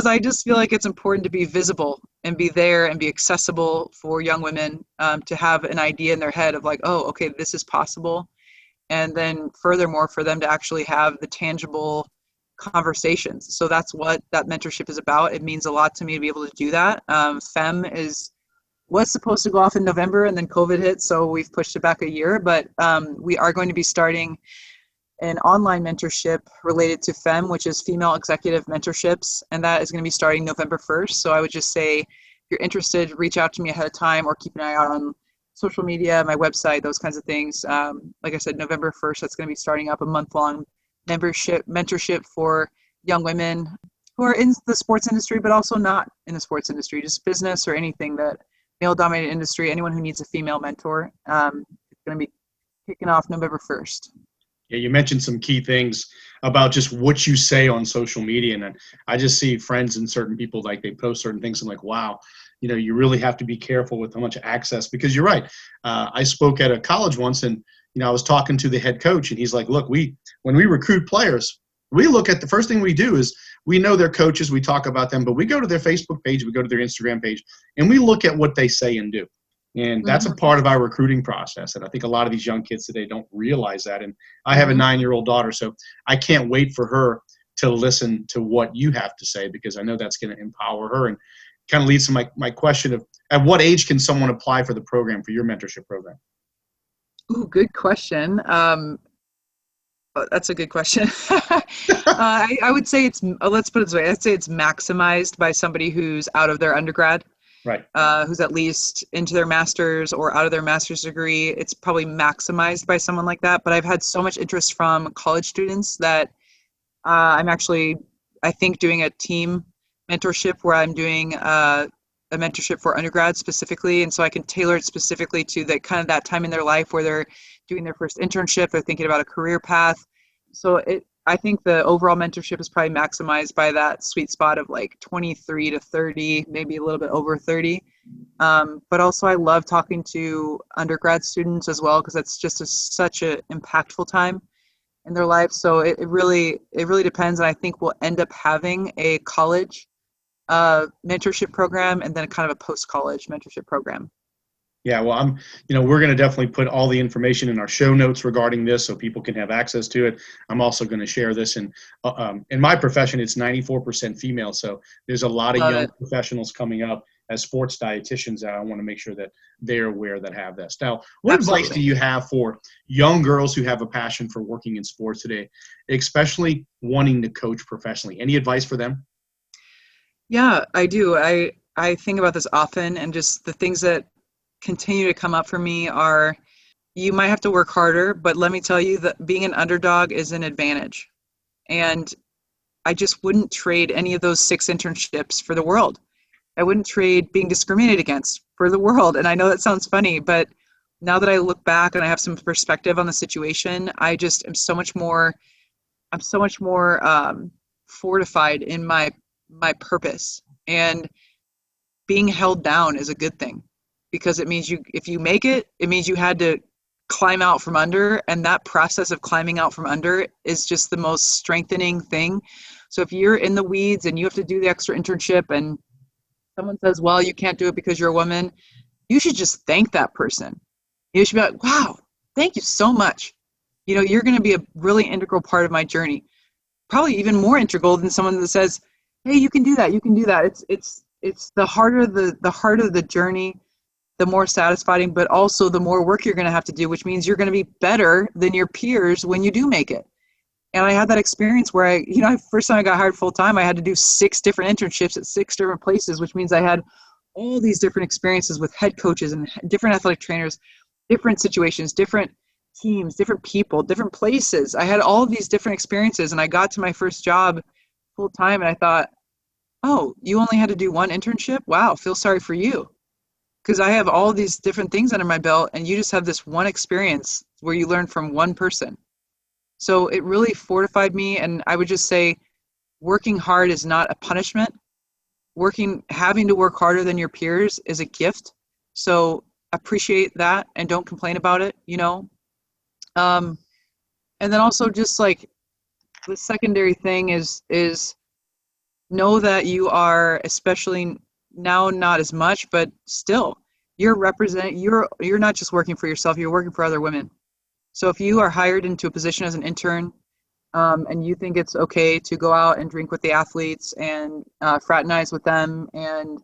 I just feel like it's important to be visible and be there and be accessible for young women, to have an idea in their head of like, oh, okay, this is possible. And then furthermore, for them to actually have the tangible conversations. So that's what that mentorship is about. It means a lot to me to be able to do that. FEM was supposed to go off in November, and then COVID hit, so we've pushed it back a year. But we are going to be starting an online mentorship related to FEM, which is Female Executive Mentorships, and that is going to be starting November 1st. So I would just say, if you're interested, reach out to me ahead of time, or keep an eye out on social media, my website, those kinds of things. Like I said, November 1st, that's going to be starting up a month-long mentorship for young women who are in the sports industry, but also not in the sports industry, just business or anything that male-dominated industry, anyone who needs a female mentor. It's going to be kicking off November 1st. Yeah, you mentioned some key things about just what you say on social media. And I just see friends and certain people, like they post certain things. I'm like, wow, you really have to be careful with how much access, because you're right. I spoke at a college once, and, I was talking to the head coach, and he's like, look, when we recruit players, we look at the first thing we do is we know their coaches, we talk about them, but we go to their Facebook page, we go to their Instagram page, and we look at what they say and do. And that's a part of our recruiting process. And I think a lot of these young kids today don't realize that. And I have a 9-year-old daughter, so I can't wait for her to listen to what you have to say, because I know that's going to empower her. And kind of leads to my question of, at what age can someone apply for the program, for your mentorship program? Ooh, good question. That's a good question. I would say let's put it this way. I'd say it's maximized by somebody who's out of their undergrad. Right. Who's at least into their master's or out of their master's degree. It's probably maximized by someone like that. But I've had so much interest from college students that I'm actually, I think, doing a team mentorship where I'm doing a mentorship for undergrads specifically. And so I can tailor it specifically to the kind of that time in their life where they're doing their first internship, they're thinking about a career path. So I think the overall mentorship is probably maximized by that sweet spot of like 23 to 30, maybe a little bit over 30. But also I love talking to undergrad students as well, because that's just such an impactful time in their life. So it really depends. And I think we'll end up having a college mentorship program and then kind of a post-college mentorship program. Yeah, well, we're going to definitely put all the information in our show notes regarding this so people can have access to it. I'm also going to share this. And in my profession, it's 94% female. So there's a lot of young professionals coming up as sports dietitians that I want to make sure that they're aware that have this. Now, what advice do you have for young girls who have a passion for working in sports today, especially wanting to coach professionally? Any advice for them? Yeah, I do. I think about this often, and just the things that continue to come up for me are, you might have to work harder, but let me tell you that being an underdog is an advantage. And I just wouldn't trade any of those 6 internships for the world. I wouldn't trade being discriminated against for the world. And I know that sounds funny, but now that I look back and I have some perspective on the situation, I just am so much more fortified in my purpose. And being held down is a good thing, because it means if you make it, it means you had to climb out from under. And that process of climbing out from under is just the most strengthening thing. So if you're in the weeds and you have to do the extra internship and someone says, well, you can't do it because you're a woman, you should just thank that person. You should be like, wow, thank you so much. You're going to be a really integral part of my journey. Probably even more integral than someone that says, hey, you can do that. You can do that. It's the harder the journey, the more satisfying, but also the more work you're going to have to do, which means you're going to be better than your peers when you do make it. And I had that experience where first time I got hired full time, I had to do 6 different internships at 6 different places, which means I had all these different experiences with head coaches and different athletic trainers, different situations, different teams, different people, different places. I had all of these different experiences, and I got to my first job full time, and I thought, oh, you only had to do 1 internship? Wow, feel sorry for you. Because I have all these different things under my belt, and you just have this one experience where you learn from one person. So it really fortified me, and I would just say working hard is not a punishment. Having to work harder than your peers is a gift. So appreciate that and don't complain about it, And then also just like the secondary thing is know that you are, especially now not as much, but still you're not just working for yourself, you're working for other women. So if you are hired into a position as an intern, and you think it's okay to go out and drink with the athletes and fraternize with them and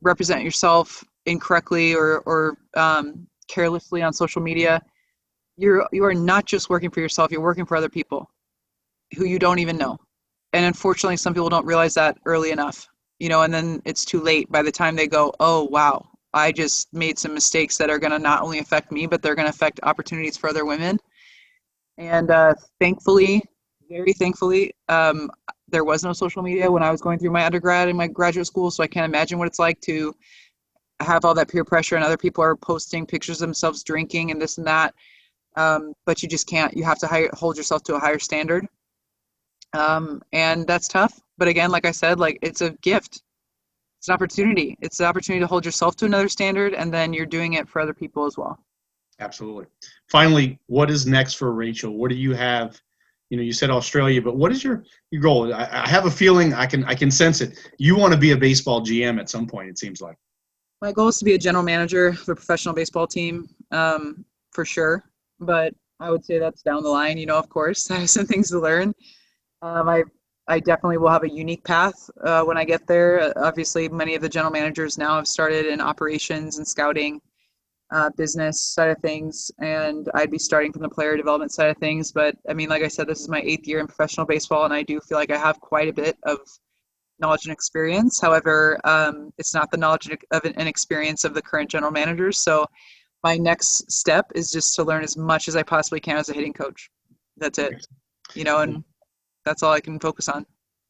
represent yourself incorrectly or carelessly on social media, you are not just working for yourself, you're working for other people who you don't even know. And unfortunately, some people don't realize that early enough, and then it's too late by the time they go, oh, wow, I just made some mistakes that are going to not only affect me, but they're going to affect opportunities for other women. And thankfully, very thankfully, there was no social media when I was going through my undergrad and my graduate school, so I can't imagine what it's like to have all that peer pressure and other people are posting pictures of themselves drinking and this and that. But you just can't. You have to hold yourself to a higher standard. And that's tough. But again, like I said, it's a gift. It's an opportunity. It's the opportunity to hold yourself to another standard, and then you're doing it for other people as well. Absolutely. Finally, what is next for Rachel? What do you have? You said Australia, but what is your goal? I have a feeling I can sense it. You want to be a baseball GM at some point, it seems like. My goal is to be a general manager of a professional baseball team, for sure. But I would say that's down the line, of course. I have some things to learn. I definitely will have a unique path when I get there. Obviously, many of the general managers now have started in operations and scouting, business side of things, and I'd be starting from the player development side of things. But I mean, like I said, this is my 8th year in professional baseball, and I do feel like I have quite a bit of knowledge and experience. However, it's not the knowledge of an experience of the current general managers. So my next step is just to learn as much as I possibly can as a hitting coach. That's it, and that's all I can focus on.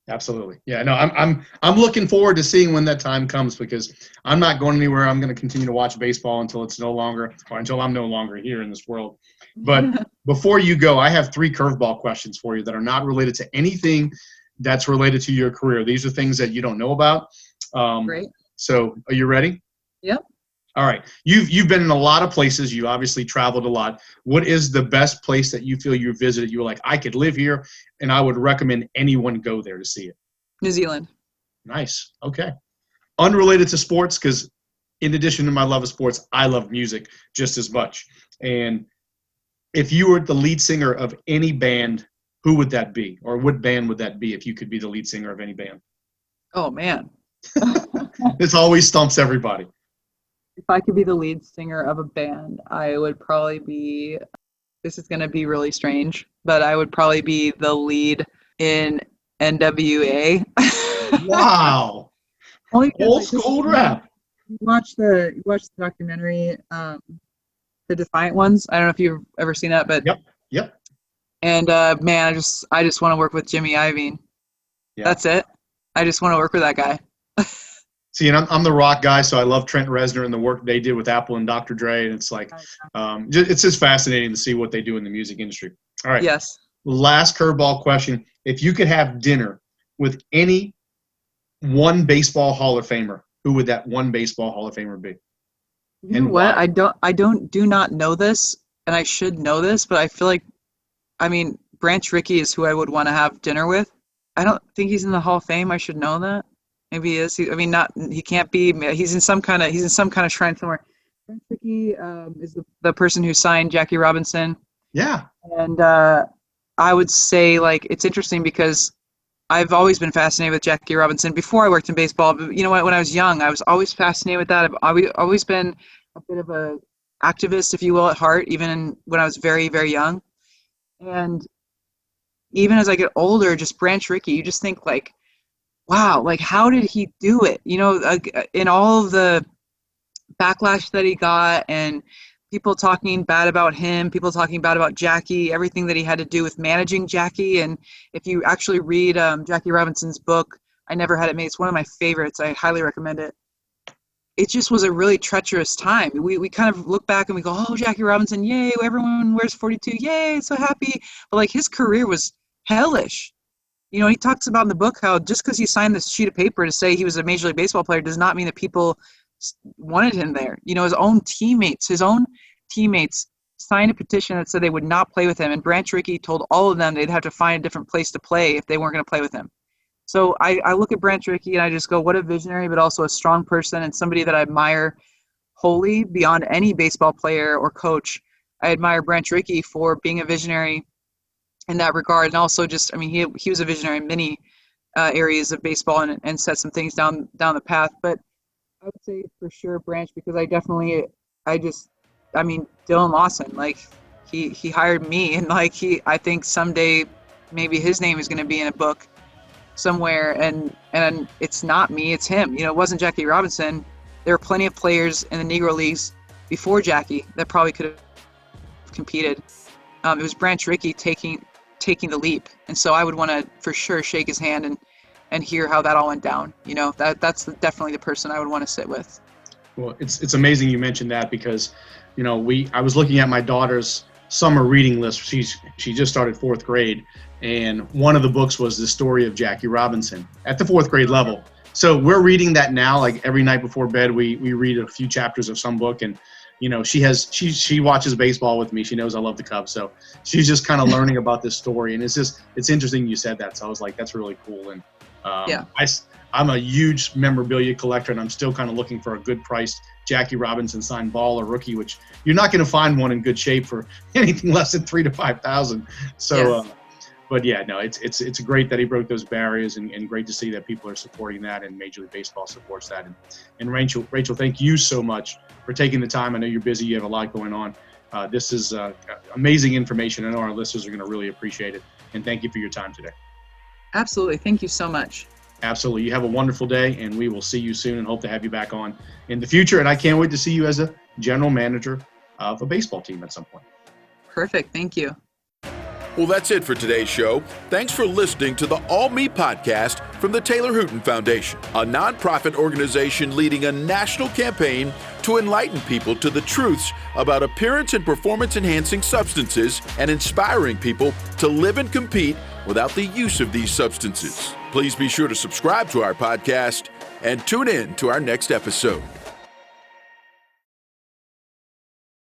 Absolutely. Yeah, no, I'm looking forward to seeing when that time comes, because I'm not going anywhere. I'm going to continue to watch baseball until I'm no longer here in this world. But before you go, I have 3 curveball questions for you that are not related to anything that's related to your career. These are things that you don't know about. Great. So are you ready? Yep. All right. You've been in a lot of places. You obviously traveled a lot. What is the best place that you feel you visited? You were like, I could live here, and I would recommend anyone go there to see it. New Zealand. Nice. Okay. Unrelated to sports, because in addition to my love of sports, I love music just as much. And if you were the lead singer of any band, who would that be? Or what band would that be if you could be the lead singer of any band? Oh, man. This always stumps everybody. If I could be the lead singer of a band, I would probably be, this is going to be really strange, but I would probably be the lead in NWA. Wow. Old school rap. You watch the documentary, The Defiant Ones. I don't know if you've ever seen that, but Yep. And man, I just want to work with Jimmy Iovine. Yeah. That's it. I just want to work with that guy. See, and I'm the rock guy, so I love Trent Reznor and the work they did with Apple and Dr. Dre, and it's like, it's just fascinating to see what they do in the music industry. All right. Yes. Last curveball question: if you could have dinner with any one baseball Hall of Famer, who would that one baseball Hall of Famer be? You know what? I do not know this, and I should know this, but I feel like, Branch Rickey is who I would want to have dinner with. I don't think he's in the Hall of Fame. I should know that. Maybe he is. He can't be. He's in some kind of shrine somewhere. Brent Rickey is the person who signed Jackie Robinson. Yeah. And I would say, it's interesting because I've always been fascinated with Jackie Robinson before I worked in baseball. But you know what? When I was young, I was always fascinated with that. I've always been a bit of a activist, if you will, at heart, even when I was very, very young. And even as I get older, just Branch Rickey, you just think like, wow, like how did he do it? You know, in all of the backlash that he got and people talking bad about him, people talking bad about Jackie, everything that he had to do with managing Jackie. And if you actually read Jackie Robinson's book, I Never Had It Made, it's one of my favorites. I highly recommend it. It just was a really treacherous time. We kind of look back and we go, oh, Jackie Robinson, yay, everyone wears 42, yay, so happy. But like his career was hellish. You know, he talks about in the book how just because he signed this sheet of paper to say he was a Major League Baseball player does not mean that people wanted him there. You know, his own teammates signed a petition that said they would not play with him. And Branch Rickey told all of them they'd have to find a different place to play if they weren't going to play with him. So I look at Branch Rickey and I just go, what a visionary, but also a strong person and somebody that I admire wholly beyond any baseball player or coach. I admire Branch Rickey for being a visionary in that regard. And also just, I mean, he was a visionary in many areas of baseball and set some things down the path. But I would say for sure Branch, because Dylan Lawson, like he hired me and like I think someday maybe his name is going to be in a book somewhere and it's not me, it's him. You know, it wasn't Jackie Robinson. There were plenty of players in the Negro Leagues before Jackie that probably could have competed. It was Branch Rickey taking the leap. And so I would want to for sure shake his hand and hear how that all went down. You know, that's definitely the person I would want to sit with. Well, it's amazing you mentioned that because, you know, I was looking at my daughter's summer reading list. She just started 4th grade, and one of the books was the story of Jackie Robinson at the 4th grade level. So we're reading that now. Like every night before bed, we read a few chapters of some book, and you know, she watches baseball with me. She knows I love the Cubs, so she's just kind of learning about this story, and it's interesting you said that. So I was like, that's really cool. And yeah. I'm a huge memorabilia collector, and I'm still kind of looking for a good priced Jackie Robinson signed ball or rookie, which you're not going to find one in good shape for anything less than $3,000 to $5,000. So, yeah. But yeah, no, it's great that he broke those barriers, and great to see that people are supporting that, and Major League Baseball supports that. And Rachel, thank you so much for taking the time. I know you're busy; you have a lot going on. This is amazing information. I know our listeners are going to really appreciate it. And thank you for your time today. Absolutely, thank you so much. Absolutely. You have a wonderful day, and we will see you soon and hope to have you back on in the future. And I can't wait to see you as a general manager of a baseball team at some point. Perfect. Thank you. Well, that's it for today's show. Thanks for listening to the All Me podcast from the Taylor Hooten Foundation, a nonprofit organization leading a national campaign to enlighten people to the truths about appearance and performance-enhancing substances and inspiring people to live and compete without the use of these substances. Please be sure to subscribe to our podcast and tune in to our next episode.